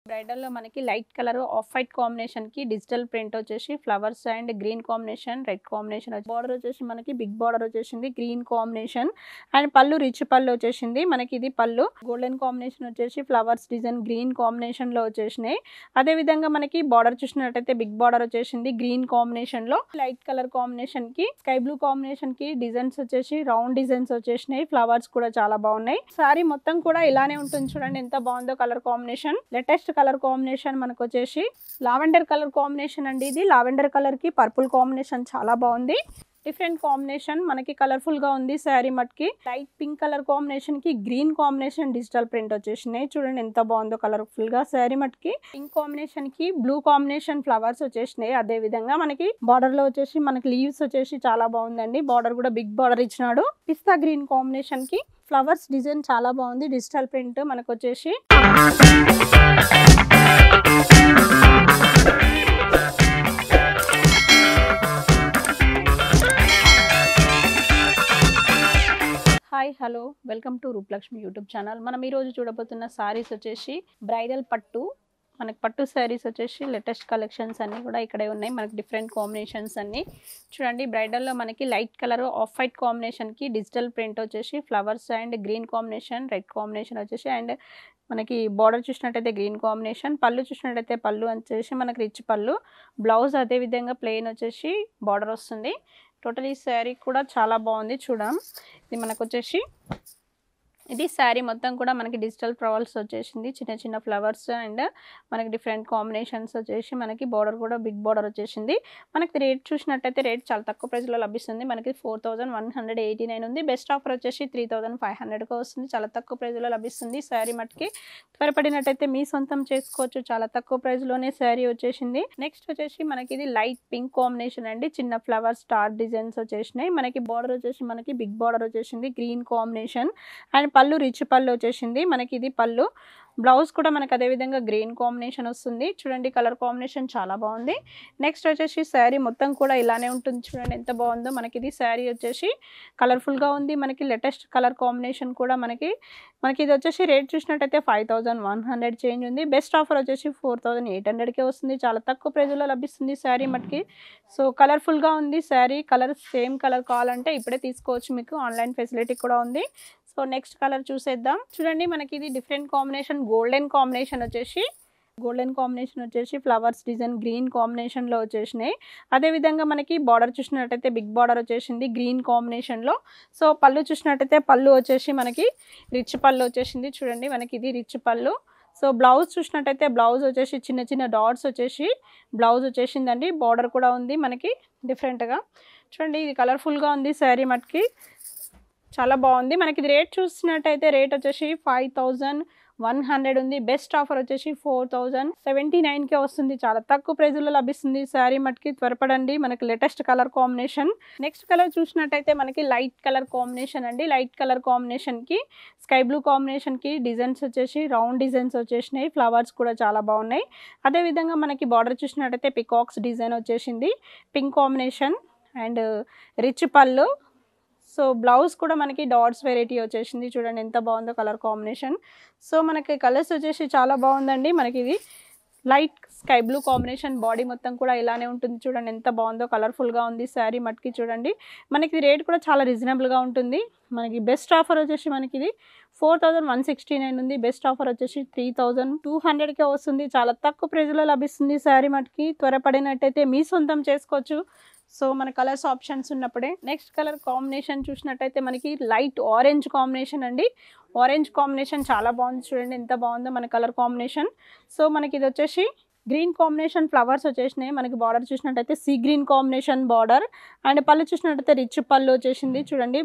Bridal లో మనకి light colour off white combination కి డిజిటల్ ప్రింట్ వచ్చేసి flowers and green combination red combination border వచ్చేసి మనకి బిగ్ బార్డర్ వచ్చేసింది గ్రీన్ కాంబినేషన్ అండ్ పళ్ళు రిచ్ పళ్ళు వచ్చేసింది మనకి ఇది పళ్ళు గోల్డెన్ కాంబినేషన్ వచ్చేసి ఫ్లవర్స్ డిజైన్ గ్రీన్ కాంబినేషన్ లో వచ్చేసినాయి అదే విధంగా మనకి బార్డర్ చూసినట్టయితే బిగ్ బార్డర్ వచ్చేసింది గ్రీన్ కాంబినేషన్ లో లైట్ కలర్ కాంబినేషన్ కి స్కై బ్లూ కాంబినేషన్ కి డిజైన్స్ వచ్చేసి రౌండ్ డిజైన్స్ వచ్చేసినాయి ఫ్లవర్స్ కూడా చాలా బాగున్నాయి సారీ మొత్తం కూడా ఇలానే ఉంటుంది చూడండి ఎంత బాగుందో colour combination latest colour combination మనకు వచ్చేసి లావెండర్ కలర్ కాంబినేషన్ అండి ఇది లావెండర్ కలర్ కి పర్పుల్ కాంబినేషన్ చాలా బాగుంది డిఫరెంట్ కాంబినేషన్ మనకి కలర్ఫుల్ గా ఉంది శారీ మట్కి లైట్ పింక్ కలర్ కాంబినేషన్ కి గ్రీన్ కాంబినేషన్ డిజిటల్ ప్రింట్ వచ్చేసినాయి చూడండి ఎంత బాగుందో కలర్ఫుల్ గా శారీ మట్కి పింక్ కాంబినేషన్ కి బ్లూ కాంబినేషన్ ఫ్లవర్స్ వచ్చేసినాయి అదే విధంగా మనకి బార్డర్ లో వచ్చేసి మనకి లీవ్స్ వచ్చేసి చాలా బాగుందండి బార్డర్ కూడా బిగ్ బార్డర్ ఇచ్చినాడు పిస్తా గ్రీన్ కాంబినేషన్ కి ఫ్లవర్స్ డిజైన్ చాలా బాగుంది డిజిటల్ ప్రింట్ మనకు వచ్చేసి hi hello welcome to Rupalakshmi YouTube channel మనం ఈరోజు చూడబోతున్న సారీస్ వచ్చేసి బ్రైడల్ పట్టు మనకి పట్టు శారీస్ వచ్చేసి లేటెస్ట్ కలెక్షన్స్ అన్నీ కూడా ఇక్కడే ఉన్నాయి మనకి డిఫరెంట్ కాంబినేషన్స్ అన్నీ చూడండి బ్రైడల్లో మనకి లైట్ కలర్ ఆఫ్ వైట్ కాంబినేషన్కి డిజిటల్ ప్రింట్ వచ్చేసి flowers and green combination red combination వచ్చేసి అండ్ మనకి బార్డర్ చూసినట్టయితే గ్రీన్ కాంబినేషన్ పళ్ళు చూసినట్టయితే పళ్ళు వచ్చేసి మనకి రిచ్ పళ్ళు బ్లౌజ్ అదేవిధంగా ప్లెయిన్ వచ్చేసి బార్డర్ వస్తుంది టోటల్ ఈ శారీ కూడా చాలా బాగుంది చూడం ఇది మనకు వచ్చేసి ఇది శారీ మొత్తం కూడా మనకి డిజిటల్ ఫ్లవర్స్ వచ్చేసింది చిన్న చిన్న ఫ్లవర్స్ అండ్ మనకి డిఫరెంట్ కాంబినేషన్స్ వచ్చేసి మనకి బార్డర్ కూడా బిగ్ బార్డర్ వచ్చేసింది మనకి రేట్ చూసినట్టయితే రేట్ చాలా తక్కువ ప్రైస్లో లభిస్తుంది మనకి 4189 ఉంది బెస్ట్ ఆఫర్ వచ్చేసి 3500కి వస్తుంది చాలా తక్కువ ప్రైస్లో లభిస్తుంది శారీ మట్కి త్వరపడినట్టయితే మీ సొంతం చేసుకోవచ్చు చాలా తక్కువ ప్రైస్లోనే శారీ వచ్చేసింది నెక్స్ట్ వచ్చేసి మనకి ఇది లైట్ పింక్ కాంబినేషన్ అండి చిన్న ఫ్లవర్ స్టార్ డిజైన్స్ వచ్చేసినాయి మనకి బార్డర్ వచ్చేసి మనకి బిగ్ బార్డర్ వచ్చేసింది గ్రీన్ కాంబినేషన్ అండ్ పళ్ళు రిచ్ పళ్ళు వచ్చేసింది మనకి ఇది పళ్ళు బ్లౌజ్ కూడా మనకి అదే విధంగా గ్రీన్ కాంబినేషన్ వస్తుంది చూడండి కలర్ కాంబినేషన్ చాలా బాగుంది నెక్స్ట్ వచ్చేసి శారీ మొత్తం కూడా ఇలానే ఉంటుంది చూడండి ఎంత బాగుందో మనకి ఇది శారీ వచ్చేసి కలర్ఫుల్గా ఉంది మనకి లేటెస్ట్ కలర్ కాంబినేషన్ కూడా మనకి ఇది వచ్చేసి రేట్ చూసినట్టయితే 5100 చేంజ్ ఉంది బెస్ట్ ఆఫర్ వచ్చేసి 4800కే వస్తుంది చాలా తక్కువ ప్రైజ్లో లభిస్తుంది శారీ మట్కి సో కలర్ఫుల్గా ఉంది శారీ కలర్ సేమ్ కలర్ కావాలంటే ఇప్పుడే తీసుకోవచ్చు మీకు ఆన్లైన్ ఫెసిలిటీ కూడా ఉంది సో నెక్స్ట్ కలర్ చూసేద్దాం చూడండి మనకి ఇది డిఫరెంట్ కాంబినేషన్ గోల్డెన్ కాంబినేషన్ వచ్చేసి ఫ్లవర్స్ డిజైన్ గ్రీన్ కాంబినేషన్లో వచ్చేసినాయి అదేవిధంగా మనకి బార్డర్ చూసినట్టయితే బిగ్ బార్డర్ వచ్చేసింది గ్రీన్ కాంబినేషన్లో సో పళ్ళు చూసినట్టయితే పళ్ళు వచ్చేసి మనకి రిచ్ పళ్ళు వచ్చేసింది చూడండి మనకి ఇది రిచ్ పళ్ళు సో బ్లౌజ్ చూసినట్టయితే బ్లౌజ్ వచ్చేసి చిన్న చిన్న డాట్స్ వచ్చేసి బ్లౌజ్ వచ్చేసిందండి బార్డర్ కూడా ఉంది మనకి డిఫరెంట్గా చూడండి ఇది కలర్ఫుల్గా ఉంది శారీ మట్కి చాలా బాగుంది మనకి ఇది రేట్ చూసినట్టయితే రేట్ వచ్చేసి 5100 ఉంది బెస్ట్ ఆఫర్ వచ్చేసి 4079కే వస్తుంది చాలా తక్కువ ప్రైజ్లో లభిస్తుంది శారీ మట్కి త్వరపడండి మనకి latest colour combination next colour చూసినట్టయితే మనకి లైట్ కలర్ కాంబినేషన్ అండి లైట్ కలర్ కాంబినేషన్కి స్కై బ్లూ కాంబినేషన్కి డిజైన్స్ వచ్చేసి రౌండ్ డిజైన్స్ వచ్చేసినాయి ఫ్లవర్స్ కూడా చాలా బాగున్నాయి అదేవిధంగా మనకి బార్డర్ చూసినట్టయితే పికాక్స్ డిజైన్ వచ్చేసింది pink combination and rich pallu so blouse కూడా మనకి డాట్స్ వెరైటీ వచ్చేసింది చూడండి ఎంత బాగుందో కలర్ కాంబినేషన్ సో మనకి కలర్స్ వచ్చేసి చాలా బాగుందండి మనకి ఇది light sky blue combination body మొత్తం కూడా ఇలానే ఉంటుంది చూడండి ఎంత బాగుందో కలర్ఫుల్గా ఉంది శారీ మట్కి చూడండి మనకి రేట్ కూడా చాలా రీజనబుల్గా ఉంటుంది మనకి బెస్ట్ ఆఫర్ వచ్చేసి మనకి ఇది 4169 ఉంది బెస్ట్ ఆఫర్ వచ్చేసి 3200కే వస్తుంది చాలా తక్కువ ప్రైజ్లో లభిస్తుంది శారీ మట్కి త్వరపడినట్టయితే మీ సొంతం చేసుకోవచ్చు సో మన కలర్స్ ఆప్షన్స్ ఉన్నప్పుడే నెక్స్ట్ కలర్ కాంబినేషన్ చూసినట్టయితే మనకి లైట్ ఆరెంజ్ కాంబినేషన్ అండి ఆరెంజ్ కాంబినేషన్ చాలా బాగుంది చూడండి ఎంత బాగుందో మన కలర్ కాంబినేషన్ సో మనకి ఇది వచ్చేసి గ్రీన్ కాంబినేషన్ ఫ్లవర్స్ వచ్చేసినాయి మనకి బార్డర్ చూసినట్టయితే sea green combination border and పళ్ళు చూసినట్టయితే రిచ్ పళ్ళు వచ్చేసింది చూడండి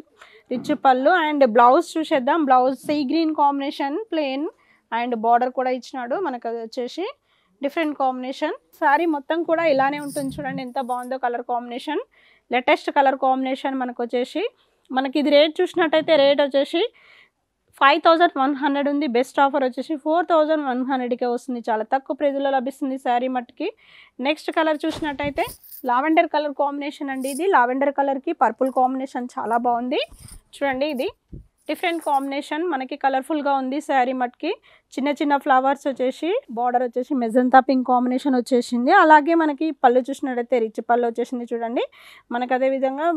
రిచ్ పళ్ళు అండ్ బ్లౌజ్ చూసేద్దాం blouse sea green combination plain and border కూడా ఇచ్చినాడు మనకు అది వచ్చేసి డిఫరెంట్ కాంబినేషన్ శారీ మొత్తం కూడా ఇలానే ఉంటుంది చూడండి ఎంత బాగుందో colour combination latest colour combination మనకు వచ్చేసి మనకి ఇది రేట్ చూసినట్టయితే రేట్ వచ్చేసి 5100 ఉంది బెస్ట్ ఆఫర్ వచ్చేసి 4100కే వస్తుంది చాలా తక్కువ ప్రైజ్లో లభిస్తుంది శారీ మట్కి నెక్స్ట్ కలర్ చూసినట్టయితే లావెండర్ కలర్ కాంబినేషన్ అండి ఇది లావెండర్ కలర్కి పర్పుల్ కాంబినేషన్ చాలా బాగుంది చూడండి ఇది డిఫరెంట్ కాంబినేషన్ మనకి కలర్ఫుల్గా ఉంది శారీ మట్కి. చిన్న చిన్న ఫ్లవర్స్ వచ్చేసి బార్డర్ వచ్చేసి మెజంతా పింక్ కాంబినేషన్ వచ్చేసింది. అలాగే మనకి పళ్ళు చూసినట్టయితే రిచ్ పళ్ళు వచ్చేసింది చూడండి. మనకు అదేవిధంగా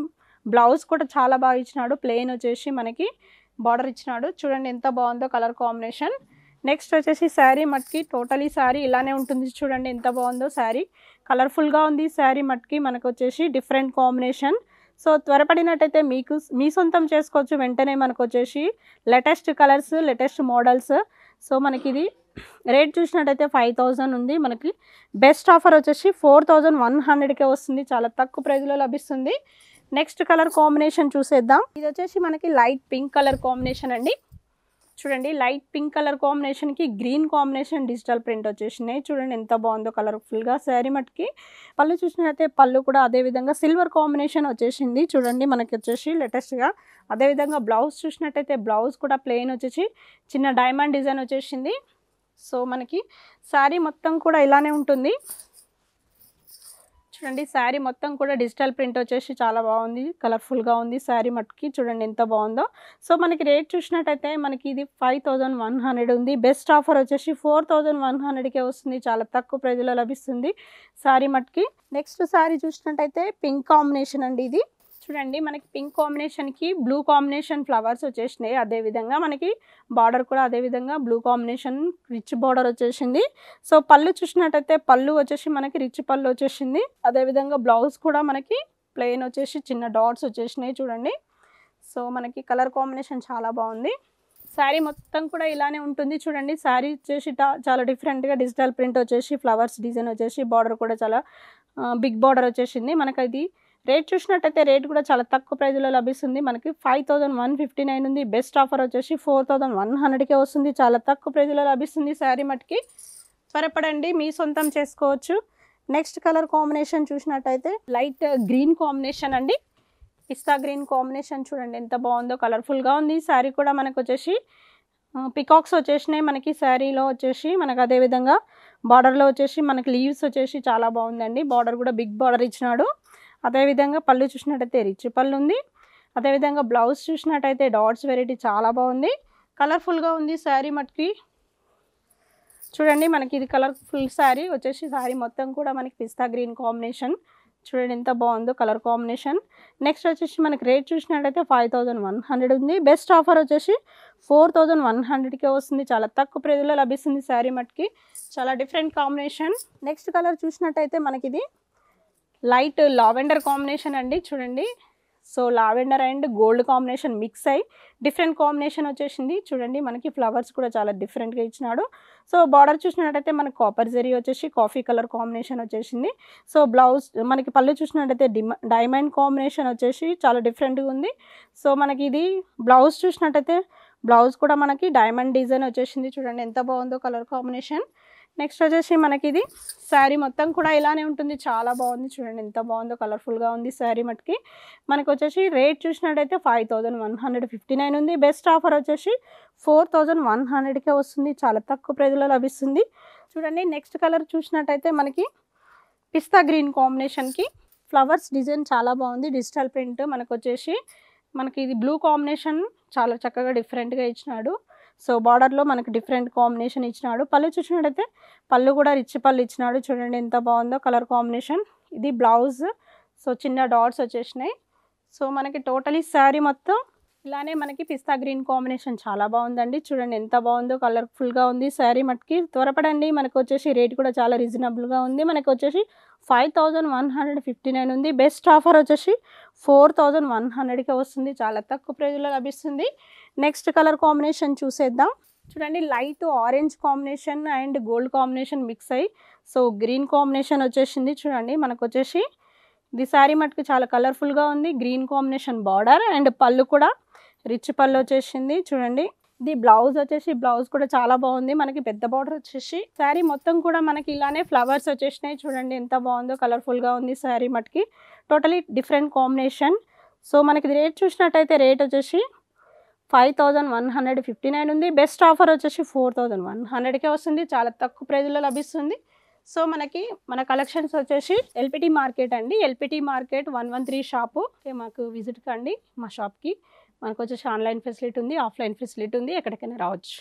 బ్లౌజ్ కూడా చాలా బాగా ఇచ్చినాడు. ప్లెయిన్ వచ్చేసి మనకి బార్డర్ ఇచ్చినాడు. చూడండి ఎంత బాగుందో కలర్ కాంబినేషన్. నెక్స్ట్ వచ్చేసి శారీ మట్కి టోటలీ శారీ ఇలానే ఉంటుంది. చూడండి ఎంత బాగుందో శారీ. కలర్ఫుల్గా ఉంది శారీ మట్కి. మనకు వచ్చేసి డిఫరెంట్ కాంబినేషన్. సో త్వరపడినట్టయితే మీకు మీ సొంతం చేసుకోవచ్చు. వెంటనే మనకు వచ్చేసి latest colours, latest models. So మనకి ఇది రేట్ చూసినట్టయితే 5000 ఉంది. మనకి బెస్ట్ ఆఫర్ వచ్చేసి 4100కే వస్తుంది. చాలా తక్కువ ప్రైస్లో లభిస్తుంది. నెక్స్ట్ కలర్ కాంబినేషన్ చూసేద్దాం. ఇది వచ్చేసి మనకి లైట్ పింక్ కలర్ కాంబినేషన్ అండి. చూడండి లైట్ పింక్ కలర్ కాంబినేషన్కి గ్రీన్ కాంబినేషన్ డిజిటల్ ప్రింట్ వచ్చేసినాయి. చూడండి ఎంత బాగుందో కలర్ఫుల్గా శారీ మట్కి. పళ్ళు చూసినట్లయితే పళ్ళు కూడా అదేవిధంగా సిల్వర్ కాంబినేషన్ వచ్చేసింది. చూడండి మనకి వచ్చేసి లేటెస్ట్గా. అదేవిధంగా బ్లౌజ్ చూసినట్టయితే బ్లౌజ్ కూడా ప్లెయిన్ వచ్చేసి చిన్న డైమండ్ డిజైన్ వచ్చేసింది. సో మనకి శారీ మొత్తం కూడా ఇలానే ఉంటుంది. చూడండి శారీ మొత్తం కూడా డిజిటల్ ప్రింట్ వచ్చేసి చాలా బాగుంది. కలర్ఫుల్గా ఉంది శారీ మట్కి. చూడండి ఎంత బాగుందో. సో మనకి రేట్ చూసినట్టయితే మనకి ఇది 5100 ఉంది. బెస్ట్ ఆఫర్ వచ్చేసి 4100కే వస్తుంది. చాలా తక్కువ ప్రైజ్లో లభిస్తుంది శారీ మట్కి. నెక్స్ట్ శారీ చూసినట్టయితే పింక్ కాంబినేషన్ అండి. ఇది చూడండి మనకి పింక్ కాంబినేషన్కి బ్లూ కాంబినేషన్ ఫ్లవర్స్ వచ్చేసినాయి. అదేవిధంగా మనకి బార్డర్ కూడా అదేవిధంగా బ్లూ కాంబినేషన్ రిచ్ బార్డర్ వచ్చేసింది. సో పళ్ళు చూసినట్టయితే పళ్ళు వచ్చేసి మనకి రిచ్ పళ్ళు వచ్చేసింది. అదేవిధంగా బ్లౌజ్ కూడా మనకి ప్లెయిన్ వచ్చేసి చిన్న డాట్స్ వచ్చేసినాయి చూడండి. సో మనకి కలర్ కాంబినేషన్ చాలా బాగుంది. శారీ మొత్తం కూడా ఇలానే ఉంటుంది. చూడండి శారీ వచ్చేసి చాలా డిఫరెంట్గా డిజిటల్ ప్రింట్ వచ్చేసి ఫ్లవర్స్ డిజైన్ వచ్చేసి బార్డర్ కూడా చాలా బిగ్ బార్డర్ వచ్చేసింది. మనకి అది రేట్ చూసినట్టయితే రేట్ కూడా చాలా తక్కువ ప్రైజ్లో లభిస్తుంది. మనకి 5159 ఉంది. బెస్ట్ ఆఫర్ వచ్చేసి 4100కే వస్తుంది. చాలా తక్కువ ప్రైజ్లో లభిస్తుంది శారీ మట్కి. త్వరపడండి మీ సొంతం చేసుకోవచ్చు. నెక్స్ట్ కలర్ కాంబినేషన్ చూసినట్టయితే లైట్ గ్రీన్ కాంబినేషన్ అండి. పిస్తా గ్రీన్ కాంబినేషన్ చూడండి ఎంత బాగుందో. కలర్ఫుల్గా ఉంది శారీ కూడా. మనకు వచ్చేసి పికాక్స్ వచ్చేసినాయి మనకి శారీలో వచ్చేసి. మనకు అదేవిధంగా బార్డర్లో వచ్చేసి మనకి లీవ్స్ వచ్చేసి చాలా బాగుందండి. బార్డర్ కూడా బిగ్ బార్డర్ ఇచ్చినాడు. అదేవిధంగా పళ్ళు చూసినట్టయితే రిచ్ పళ్ళు ఉంది. అదేవిధంగా బ్లౌజ్ చూసినట్టయితే డాట్స్ వెరైటీ చాలా బాగుంది. కలర్ఫుల్గా ఉంది శారీ మట్కి. చూడండి మనకి ఇది కలర్ఫుల్ శారీ వచ్చేసి శారీ మొత్తం కూడా మనకి పిస్తా గ్రీన్ కాంబినేషన్. చూడండి ఎంత బాగుందో కలర్ కాంబినేషన్. నెక్స్ట్ వచ్చేసి మనకి రేట్ చూసినట్టయితే 5100 ఉంది. బెస్ట్ ఆఫర్ వచ్చేసి 4100కే వస్తుంది. చాలా తక్కువ ప్రైజ్లో లభిస్తుంది శారీ మట్కి. చాలా డిఫరెంట్ కాంబినేషన్. నెక్స్ట్ కలర్ చూసినట్టయితే మనకి ఇది లైట్ లావెండర్ కాంబినేషన్ అండి. చూడండి so lavender and gold combination mix అయ్యి డిఫరెంట్ కాంబినేషన్ వచ్చేసింది. చూడండి మనకి ఫ్లవర్స్ కూడా చాలా డిఫరెంట్గా ఇచ్చినాడు. సో బార్డర్ చూసినట్టయితే మనకి కాపర్ జరీ వచ్చేసి కాఫీ కలర్ కాంబినేషన్ వచ్చేసింది. సో బ్లౌజ్ మనకి పళ్ళు చూసినట్టయితే డైమండ్ కాంబినేషన్ వచ్చేసి చాలా డిఫరెంట్గా ఉంది. సో మనకి ఇది బ్లౌజ్ చూసినట్టయితే బ్లౌజ్ కూడా మనకి డైమండ్ డిజైన్ వచ్చేసింది. చూడండి ఎంత బాగుందో కలర్ కాంబినేషన్. నెక్స్ట్ వచ్చేసి మనకి ఇది శారీ మొత్తం కూడా ఇలానే ఉంటుంది. చాలా బాగుంది. చూడండి ఎంత బాగుందో కలర్ఫుల్గా ఉంది శారీ మట్కి. మనకు వచ్చేసి రేట్ చూసినట్టయితే 5159 ఉంది. బెస్ట్ ఆఫర్ వచ్చేసి 4100కే వస్తుంది. చాలా తక్కువ ప్రైజ్లో లభిస్తుంది. చూడండి నెక్స్ట్ కలర్ చూసినట్టయితే మనకి పిస్తా గ్రీన్ కాంబినేషన్కి ఫ్లవర్స్ డిజైన్ చాలా బాగుంది. డిజిటల్ ప్రింట్ మనకు వచ్చేసి మనకి ఇది బ్లూ కాంబినేషన్ చాలా చక్కగా డిఫరెంట్గా ఇచ్చినాడు. సో బార్డర్లో మనకి డిఫరెంట్ కాంబినేషన్ ఇచ్చినాడు. పళ్ళు చూసినట్టయితే పళ్ళు కూడా రిచ్ పళ్ళు ఇచ్చినాడు. చూడండి ఎంత బాగుందో కలర్ కాంబినేషన్. ఇది బ్లౌజ్. సో చిన్న డాట్స్ వచ్చేసినాయి. సో మనకి టోటలీ శారీ మొత్తం ఇలానే మనకి పిస్తా గ్రీన్ కాంబినేషన్ చాలా బాగుందండి. చూడండి ఎంత బాగుందో కలర్ఫుల్గా ఉంది శారీ మట్కి. త్వరపడండి. మనకు వచ్చేసి రేట్ కూడా చాలా రీజనబుల్గా ఉంది. మనకు వచ్చేసి 5159 ఉంది. బెస్ట్ ఆఫర్ వచ్చేసి 4100కే వస్తుంది. చాలా తక్కువ ప్రైజ్లో లభిస్తుంది. నెక్స్ట్ కలర్ కాంబినేషన్ చూసేద్దాం. చూడండి light orange combination and gold combination mix అయ్యి సో గ్రీన్ కాంబినేషన్ వచ్చేసింది. చూడండి మనకు వచ్చేసి ఇది శారీ మట్కి చాలా కలర్ఫుల్గా ఉంది. గ్రీన్ కాంబినేషన్ బార్డర్ అండ్ పళ్ళు కూడా రిచ్ పళ్ళు వచ్చేసింది. చూడండి ఇది బ్లౌజ్ వచ్చేసి బ్లౌజ్ కూడా చాలా బాగుంది. మనకి పెద్ద బార్డర్ వచ్చేసి శారీ మొత్తం కూడా మనకి ఇలానే ఫ్లవర్స్ వచ్చేసినాయి. చూడండి ఎంత బాగుందో కలర్ఫుల్గా ఉంది శారీ మట్కి. Totally different combination. సో మనకి రేట్ చూసినట్టయితే రేట్ వచ్చేసి 5159 ఉంది. బెస్ట్ ఆఫర్ వచ్చేసి 4100కే వస్తుంది. చాలా తక్కువ ప్రైజ్లో లభిస్తుంది. సో మనకి మన కలెక్షన్స్ వచ్చేసి ఎల్పిటి మార్కెట్ అండి. LPT market 113 shop. మాకు విజిట్ కండి మా షాప్కి. మనకు వచ్చేసి ఆన్లైన్ ఫెసిలిటీ ఉంది, ఆఫ్లైన్ ఫెసిలిటీ ఉంది, ఎక్కడికైనా రావచ్చు.